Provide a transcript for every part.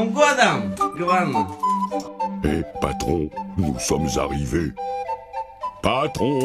Godam, Giovanna. Eh, patron, nous sommes arrivés. Patron!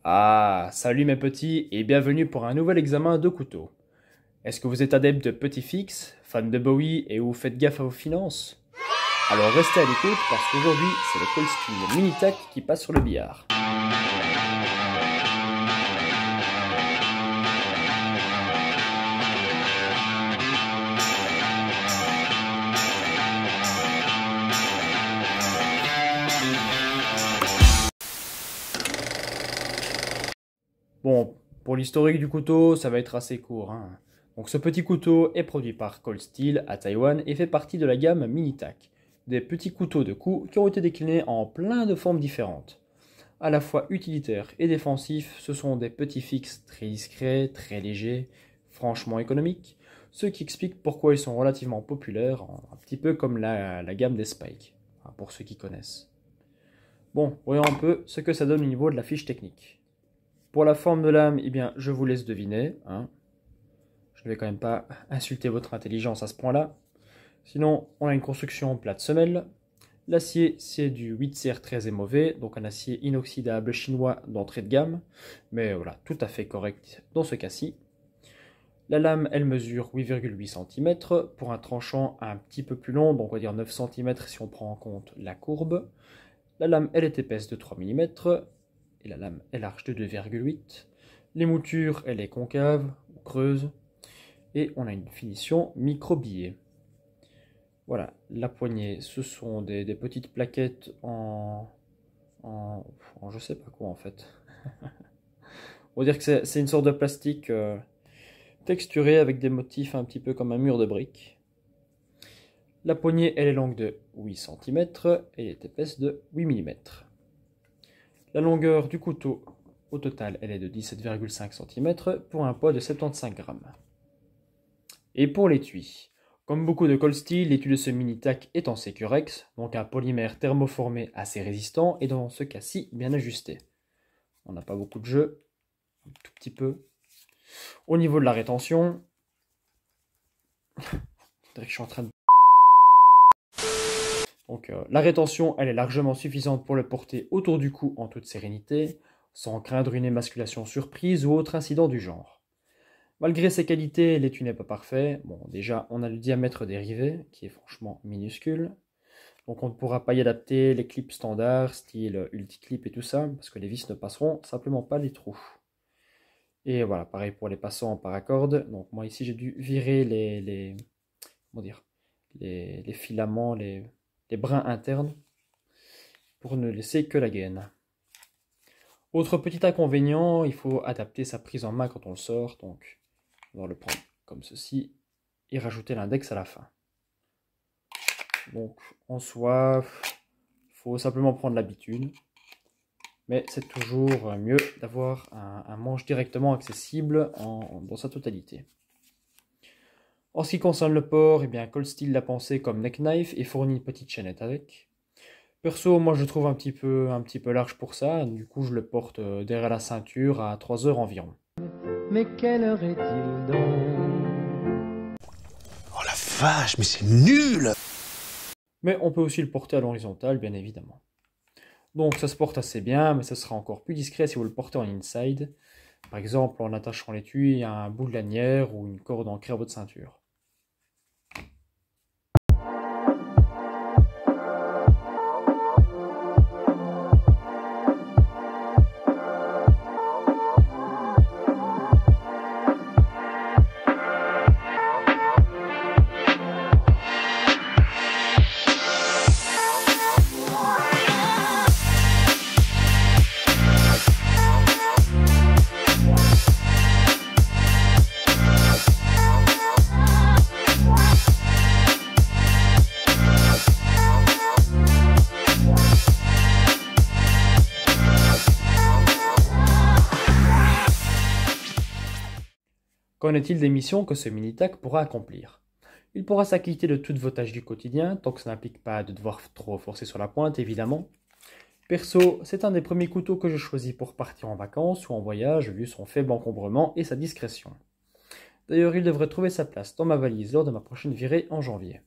Ah, salut mes petits et bienvenue pour un nouvel examen de couteau. Est-ce que vous êtes adepte de petits fixes, fan de Bowie et vous faites gaffe à vos finances? Alors restez à l'écoute parce qu'aujourd'hui c'est le Cold Steel Mini-Tac qui passe sur le billard. Bon, pour l'historique du couteau, ça va être assez court, hein. Donc ce petit couteau est produit par Cold Steel à Taïwan et fait partie de la gamme Mini-Tac. Des petits couteaux de coups qui ont été déclinés en plein de formes différentes. À la fois utilitaires et défensifs, ce sont des petits fixes très discrets, très légers, franchement économiques, ce qui explique pourquoi ils sont relativement populaires, un petit peu comme la gamme des Spike, pour ceux qui connaissent. Bon, voyons un peu ce que ça donne au niveau de la fiche technique. Pour la forme de lame, eh bien, je vous laisse deviner, hein. Je ne vais quand même pas insulter votre intelligence à ce point-là. Sinon, on a une construction plate semelle. L'acier, c'est du 8CR13 MOV, donc un acier inoxydable chinois d'entrée de gamme, mais voilà, tout à fait correct dans ce cas-ci. La lame, elle mesure 8,8 cm pour un tranchant un petit peu plus long, donc on va dire 9 cm si on prend en compte la courbe. La lame, elle est épaisse de 3 mm. Et la lame est large de 2,8. Les moutures, elle est concave ou creuse. Et on a une finition micro-billet. Voilà, la poignée, ce sont des petites plaquettes en je sais pas quoi en fait. On va dire que c'est une sorte de plastique texturé avec des motifs un petit peu comme un mur de briques. La poignée, elle est longue de 8 cm et elle est épaisse de 8 mm. La longueur du couteau, au total, elle est de 17,5 cm pour un poids de 75 g. Et pour l'étui, comme beaucoup de Cold Steel, l'étui de ce Mini-Tac est en Securex, donc un polymère thermoformé assez résistant et dans ce cas-ci bien ajusté. On n'a pas beaucoup de jeu, un tout petit peu. Au niveau de la rétention, je suis en train de... Donc la rétention, elle est largement suffisante pour le porter autour du cou en toute sérénité, sans craindre une émasculation surprise ou autre incident du genre. Malgré ses qualités, l'étui n'est pas parfait. Bon, déjà, on a le diamètre des rivets, qui est franchement minuscule. Donc on ne pourra pas y adapter les clips standards, style Ulticlip et tout ça, parce que les vis ne passeront simplement pas les trous. Et voilà, pareil pour les passants en paracorde. Donc moi ici, j'ai dû virer les filaments, les brins internes pour ne laisser que la gaine. Autre petit inconvénient, il faut adapter sa prise en main quand on le sort, donc on va le prendre comme ceci et rajouter l'index à la fin. Donc en soi, il faut simplement prendre l'habitude, mais c'est toujours mieux d'avoir un manche directement accessible dans sa totalité. En ce qui concerne le port, eh bien, Cold Steel l'a pensé comme neck knife et fournit une petite chaînette avec. Perso, moi je le trouve un petit peu large pour ça, du coup je le porte derrière la ceinture à 3 heures environ. Mais quelle heure est-il donc? Oh la vache, mais c'est nul! Mais on peut aussi le porter à l'horizontale, bien évidemment. Donc ça se porte assez bien, mais ce sera encore plus discret si vous le portez en inside. Par exemple en attachant l'étui à un bout de lanière ou une corde ancrée à votre ceinture. Qu'en est-il des missions que ce Mini-Tac pourra accomplir? Il pourra s'acquitter de toutes vos tâches du quotidien, tant que ça n'implique pas de devoir trop forcer sur la pointe, évidemment. Perso, c'est un des premiers couteaux que je choisis pour partir en vacances ou en voyage, vu son faible encombrement et sa discrétion. D'ailleurs, il devrait trouver sa place dans ma valise lors de ma prochaine virée en janvier.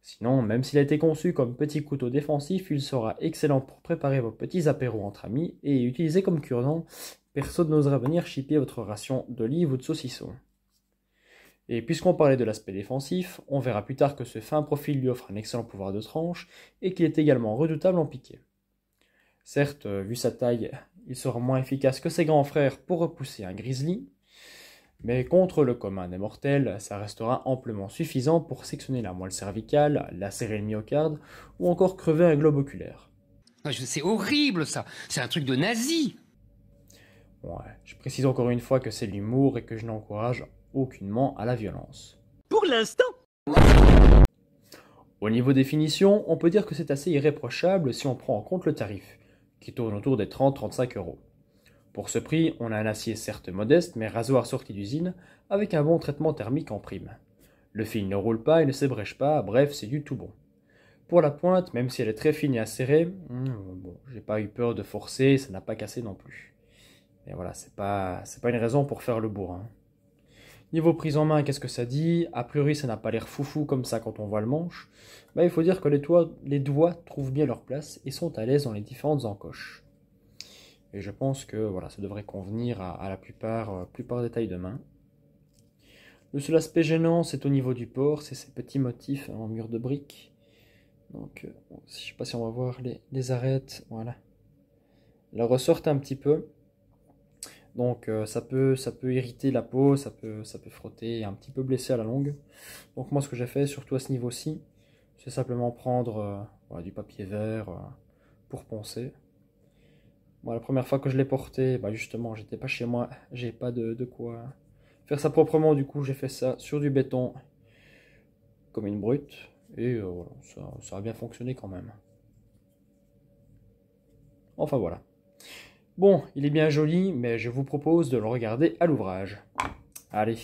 Sinon, même s'il a été conçu comme petit couteau défensif, il sera excellent pour préparer vos petits apéros entre amis et utilisé comme cure-dent. Personne n'osera venir chipper votre ration d'olive ou de saucisson. Et puisqu'on parlait de l'aspect défensif, on verra plus tard que ce fin profil lui offre un excellent pouvoir de tranche et qu'il est également redoutable en piqué. Certes, vu sa taille, il sera moins efficace que ses grands frères pour repousser un grizzly, mais contre le commun des mortels, ça restera amplement suffisant pour sectionner la moelle cervicale, lacérer le myocarde ou encore crever un globe oculaire. C'est horrible ça, c'est un truc de nazi. Ouais, je précise encore une fois que c'est l'humour et que je n'encourage aucunement à la violence. Pour l'instant. Au niveau des finitions, on peut dire que c'est assez irréprochable si on prend en compte le tarif, qui tourne autour des 30-35 €. Pour ce prix, on a un acier certes modeste, mais rasoir sorti d'usine, avec un bon traitement thermique en prime. Le fil ne roule pas et ne s'ébrèche pas, bref, c'est du tout bon. Pour la pointe, même si elle est très fine et acérée, bon, j'ai pas eu peur de forcer, ça n'a pas cassé non plus. Mais voilà, c'est pas une raison pour faire le bourrin. Niveau prise en main, qu'est-ce que ça dit? A priori, ça n'a pas l'air foufou comme ça quand on voit le manche. Il faut dire que les doigts trouvent bien leur place et sont à l'aise dans les différentes encoches. Et je pense que voilà, ça devrait convenir à la plupart des tailles de main. Le seul aspect gênant, c'est au niveau du port, c'est ces petits motifs en mur de briques. Donc, je ne sais pas si on va voir les arêtes, voilà. Elles ressortent un petit peu. Donc ça peut irriter la peau, ça peut frotter et un petit peu blesser à la longue. Donc moi ce que j'ai fait, surtout à ce niveau-ci, c'est simplement prendre du papier vert pour poncer. Moi, la première fois que je l'ai porté, justement, j'étais pas chez moi, j'ai pas de quoi faire ça proprement, du coup j'ai fait ça sur du béton comme une brute, et voilà, ça a bien fonctionné quand même. Enfin voilà. Bon, il est bien joli, mais je vous propose de le regarder à l'ouvrage. Allez.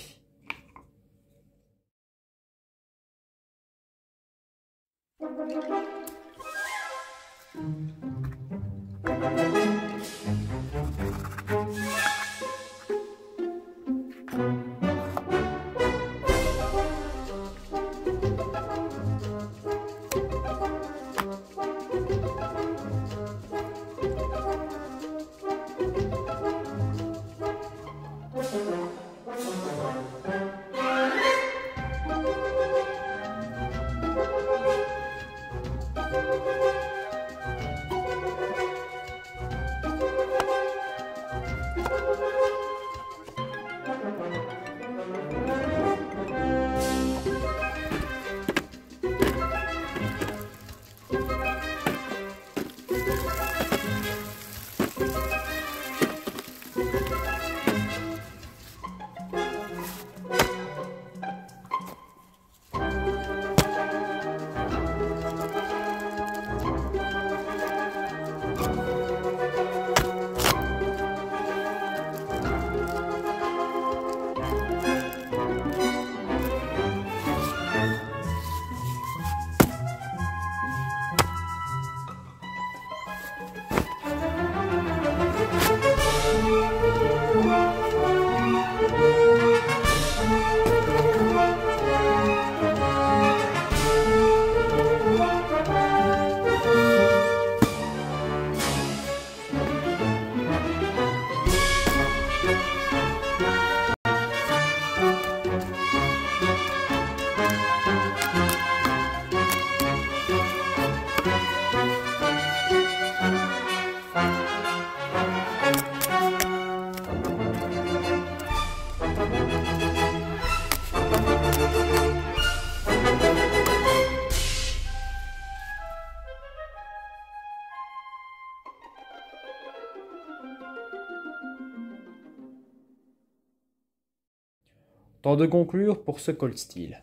Temps de conclure pour ce Cold Steel.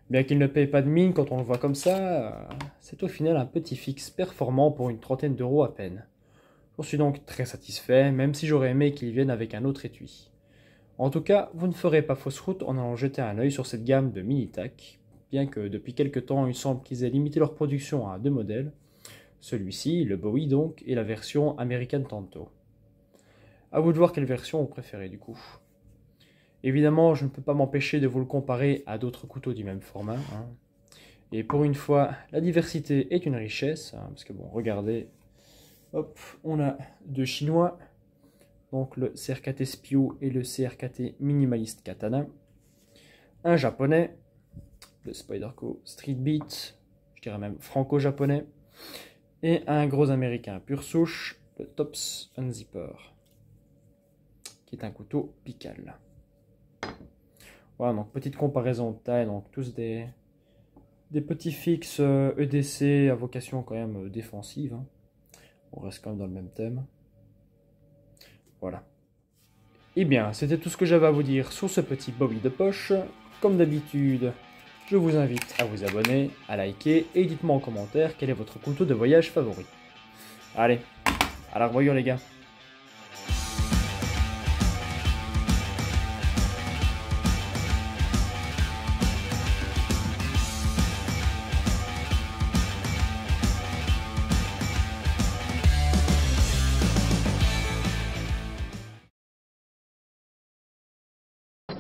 Bien qu'il ne paye pas de mine quand on le voit comme ça, c'est au final un petit fixe performant pour une trentaine d'euros à peine. Je suis donc très satisfait, même si j'aurais aimé qu'il vienne avec un autre étui. En tout cas, vous ne ferez pas fausse route en allant jeter un œil sur cette gamme de Minitac. bien que depuis quelque temps il semble qu'ils aient limité leur production à 2 modèles. Celui-ci, le Bowie donc, et la version American Tanto. À vous de voir quelle version vous préférez du coup. Évidemment, je ne peux pas m'empêcher de vous le comparer à d'autres couteaux du même format. Hein. Et pour une fois, la diversité est une richesse, hein, parce que bon, regardez, hop, on a 2 chinois, donc le CRKT Spio et le CRKT Minimalist Katana, un japonais, le Spyderco Street Beat, je dirais même franco-japonais, et un gros américain pure souche, le Tops Unzipper, qui est un couteau pical. Voilà, donc petite comparaison de taille, donc tous des petits fixes EDC à vocation quand même défensive. Hein. On reste quand même dans le même thème. Voilà. Et bien, c'était tout ce que j'avais à vous dire sur ce petit Bowie de poche. Comme d'habitude, je vous invite à vous abonner, à liker et dites-moi en commentaire quel est votre couteau de voyage favori. Allez, à la revoyure les gars.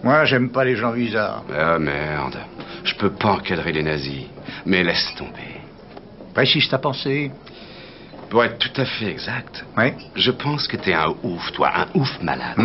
Moi, j'aime pas les gens bizarres. Ah merde, je peux pas encadrer les nazis. Mais laisse tomber. Précise ta pensée. Pour être tout à fait exact, Ouais. je pense que t'es un ouf, toi, un ouf malade.